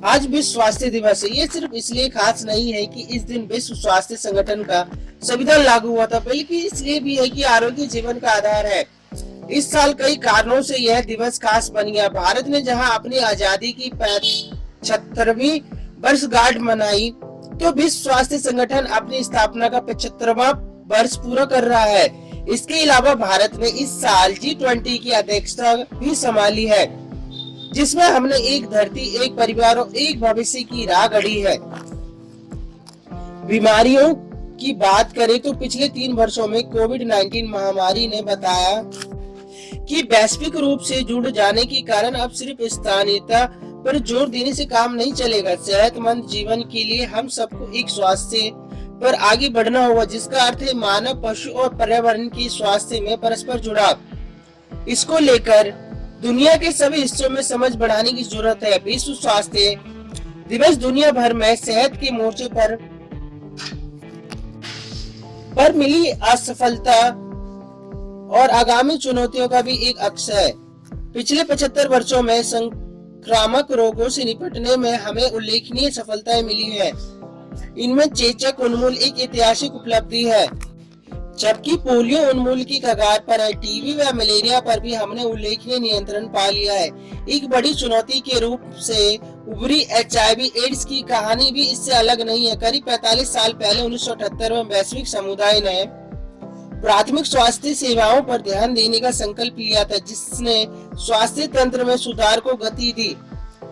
आज विश्व स्वास्थ्य दिवस है। ये सिर्फ इसलिए खास नहीं है कि इस दिन विश्व स्वास्थ्य संगठन का संविधान लागू हुआ था, बल्कि इसलिए भी है कि आरोग्य जीवन का आधार है। इस साल कई कारणों से यह दिवस खास बन गया। भारत ने जहां अपनी आजादी की 75वीं वर्षगांठ मनाई, तो विश्व स्वास्थ्य संगठन अपनी स्थापना का 75वां वर्ष पूरा कर रहा है। इसके अलावा भारत ने इस साल G20 की अध्यक्षता भी संभाली है, जिसमें हमने एक धरती, एक परिवार और एक भविष्य की राह गढ़ी है। बीमारियों की बात करें तो पिछले 3 वर्षों में कोविड-19 महामारी ने बताया कि वैश्विक रूप से जुड़ जाने के कारण अब सिर्फ स्थानीयता पर जोर देने से काम नहीं चलेगा। सेहतमंद जीवन के लिए हम सबको एक स्वास्थ्य पर आगे बढ़ना होगा, जिसका अर्थ है मानव, पशु और पर्यावरण की स्वास्थ्य में परस्पर जुड़ाव। इसको लेकर दुनिया के सभी हिस्सों में समझ बढ़ाने की जरूरत है। विश्व स्वास्थ्य दिवस दुनिया भर में सेहत के मोर्चे पर मिली असफलता और आगामी चुनौतियों का भी एक अक्स है। पिछले 75 वर्षों में संक्रामक रोगों से निपटने में हमें उल्लेखनीय सफलताएं मिली है। इनमें चेचक उन्मूलन एक ऐतिहासिक उपलब्धि है, जबकि पोलियो उन्मूलन की कगार पर है। टीबी व मलेरिया पर भी हमने उल्लेखनीय नियंत्रण पा लिया है। एक बड़ी चुनौती के रूप से उभरी HIV एड्स की कहानी भी इससे अलग नहीं है। करीब 45 साल पहले 1978 में वैश्विक समुदाय ने प्राथमिक स्वास्थ्य सेवाओं पर ध्यान देने का संकल्प लिया था, जिसने स्वास्थ्य तंत्र में सुधार को गति दी।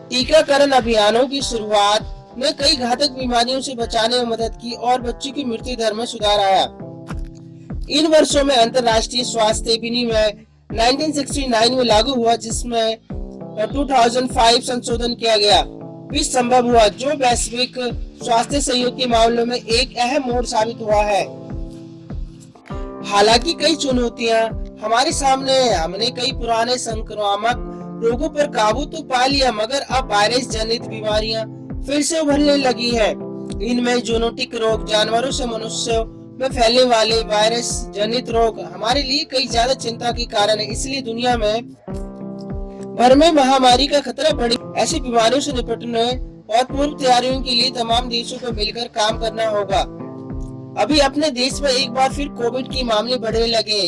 टीकाकरण अभियानों की शुरुआत ने कई घातक बीमारियों से बचाने में मदद की और बच्चों की मृत्यु दर में सुधार आया। इन वर्षों में अंतर्राष्ट्रीय स्वास्थ्य विनिमय 1969 में लागू हुआ, जिसमें 2005 संशोधन किया गया भी संभव हुआ, जो वैश्विक स्वास्थ्य सहयोग के मामलों में एक अहम मोड़ साबित हुआ है। हालांकि कई चुनौतियां हमारे सामने हैं। हमने कई पुराने संक्रामक रोगों पर काबू तो पा लिया, मगर अब वायरस जनित बीमारियां फिर से उभरने लगी हैं। इनमें जूनोटिक रोग, जानवरों से मनुष्यों में फैलने वाले वायरस जनित रोग हमारे लिए कई ज्यादा चिंता के कारण है। इसलिए दुनिया में भर में महामारी का खतरा बढ़ी। ऐसी बीमारियों से निपटने और पूर्व तैयारियों के लिए तमाम देशों को मिलकर काम करना होगा। अभी अपने देश में एक बार फिर कोविड के मामले बढ़ने लगे।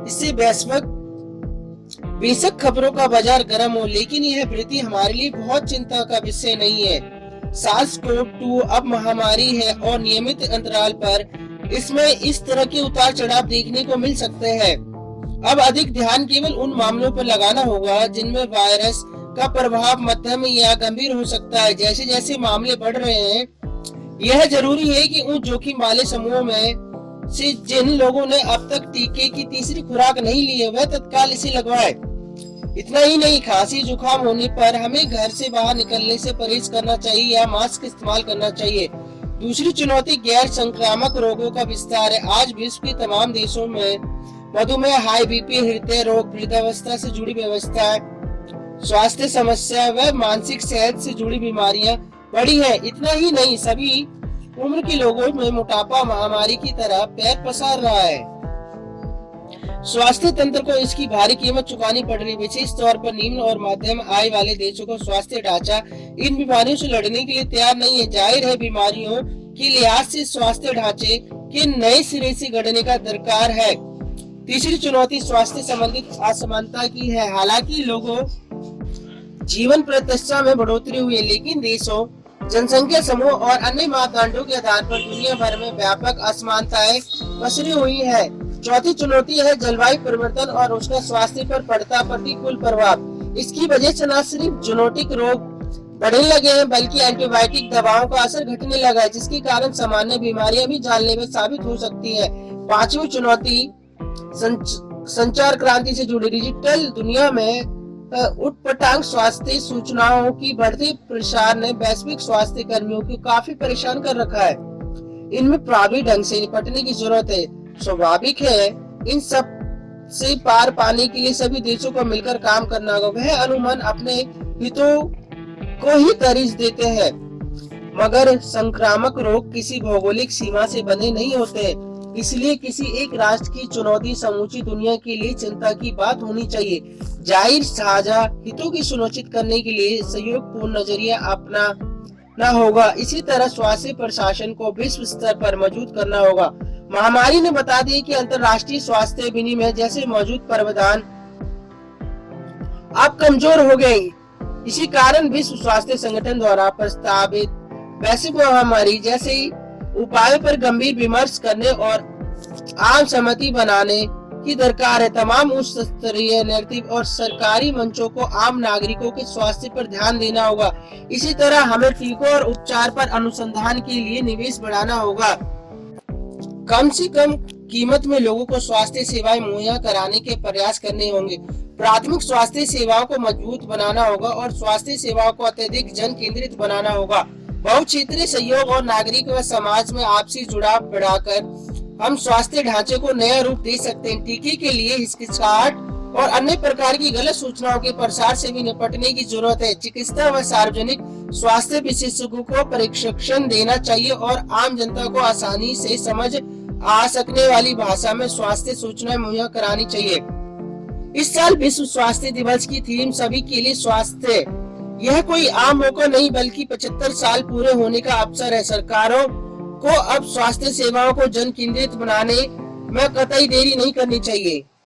इससे बेशक खबरों का बाजार गर्म हो, लेकिन यह वृद्धि हमारे लिए बहुत चिंता का विषय नहीं है। SARS-CoV-2 अब महामारी है और नियमित अंतराल पर इसमें इस तरह के उतार चढ़ाव देखने को मिल सकते हैं। अब अधिक ध्यान केवल उन मामलों पर लगाना होगा जिनमें वायरस का प्रभाव मध्यम या गंभीर हो सकता है। जैसे जैसे मामले बढ़ रहे हैं, यह जरूरी है कि उन जोखिम वाले समूहों में से जिन लोगों ने अब तक टीके की तीसरी खुराक नहीं ली है, वह तत्काल इसे लगवाएं। इतना ही नहीं, खांसी जुकाम होने पर हमें घर से बाहर निकलने से परहेज करना चाहिए या मास्क इस्तेमाल करना चाहिए। दूसरी चुनौती गैर संक्रामक रोगों का विस्तार है। आज विश्व के तमाम देशों में मधुमेह, हाई बीपी, हृदय रोग, वृद्धावस्था से जुड़ी व्यवस्था, स्वास्थ्य समस्या व मानसिक सेहत से जुड़ी बीमारियां बढ़ी है। इतना ही नहीं, सभी उम्र के लोगों में मोटापा महामारी की तरह पैर पसार रहा है। स्वास्थ्य तंत्र को इसकी भारी कीमत चुकानी पड़ रही है। विशेष तौर पर निम्न और मध्यम आय वाले देशों को स्वास्थ्य ढांचा इन बीमारियों से लड़ने के लिए तैयार नहीं है। जाहिर है, बीमारियों के लिहाज से स्वास्थ्य ढांचे के नए सिरे से गढ़ने का दरकार है। तीसरी चुनौती स्वास्थ्य संबंधित असमानता की है। हालांकि लोगों जीवन प्रतिष्ठा में बढ़ोतरी हुई है, लेकिन देशों, जनसंख्या समूह और अन्य मापदंडों के आधार पर दुनिया भर में व्यापक असमानताएं पसरी हुई है। चौथी चुनौती है जलवायु परिवर्तन और उसका स्वास्थ्य पर पड़ता प्रतिकूल प्रभाव। इसकी वजह से न सिर्फ जूनोटिक रोग बढ़ने लगे हैं, बल्कि एंटीबायोटिक दवाओं का असर घटने लगा है, जिसके कारण सामान्य बीमारियां भी जानलेवा साबित हो सकती है। पांचवी चुनौती संचार क्रांति से जुड़ी डिजिटल दुनिया में उटपटांग स्वास्थ्य सूचनाओं की बढ़ती प्रसार ने वैश्विक स्वास्थ्य कर्मियों को काफी परेशान कर रखा है। इनमें प्रभावी ढंग से निपटने की जरूरत है। स्वाभाविक है, इन सब से पार पाने के लिए सभी देशों को मिलकर काम करना होगा। वह अनुमान अपने हितों को ही तरजीह देते हैं, मगर संक्रामक रोग किसी भौगोलिक सीमा से बंधे नहीं होते। इसलिए किसी एक राष्ट्र की चुनौती समूची दुनिया के लिए चिंता की बात होनी चाहिए। जाहिर साझा हितों की सुनिश्चित करने के लिए सहयोगपूर्ण नजरिया अपना ना होगा। इसी तरह स्वास्थ्य प्रशासन को विश्व स्तर पर मजबूत करना होगा। महामारी ने बता दिया कि अंतर्राष्ट्रीय स्वास्थ्य विनिमय जैसे मौजूद प्रावधान अब कमजोर हो गए। इसी कारण विश्व स्वास्थ्य संगठन द्वारा प्रस्तावित वैश्विक महामारी जैसे उपायों पर गंभीर विमर्श करने और आम सहमति बनाने की दरकार है। तमाम उच्च स्तरीय नैतिक और सरकारी मंचों को आम नागरिकों के स्वास्थ्य पर ध्यान देना होगा। इसी तरह हमें टीकों और उपचार पर अनुसंधान के लिए निवेश बढ़ाना होगा। कम से कम कीमत में लोगों को स्वास्थ्य सेवाएं मुहैया कराने के प्रयास करने होंगे। प्राथमिक स्वास्थ्य सेवाओं को मजबूत बनाना होगा और स्वास्थ्य सेवाओं को अत्यधिक जन केंद्रित बनाना होगा। बहुक्षेत्रीय सहयोग और नागरिक व समाज में आपसी जुड़ाव बढ़ाकर हम स्वास्थ्य ढांचे को नया रूप दे सकते हैं। टीके के लिए हिचकिचाहट और अन्य प्रकार की गलत सूचनाओं के प्रसार से भी निपटने की जरूरत है। चिकित्सा व सार्वजनिक स्वास्थ्य विशेषज्ञों को प्रशिक्षण देना चाहिए और आम जनता को आसानी से समझ आ सकने वाली भाषा में स्वास्थ्य सूचनाएं मुहैया करानी चाहिए। इस साल विश्व स्वास्थ्य दिवस की थीम सभी के लिए स्वास्थ्य। यह कोई आम मौका नहीं बल्कि 75 साल पूरे होने का अवसर है। सरकारों को अब स्वास्थ्य सेवाओं को जन केंद्रित बनाने में कतई देरी नहीं करनी चाहिए।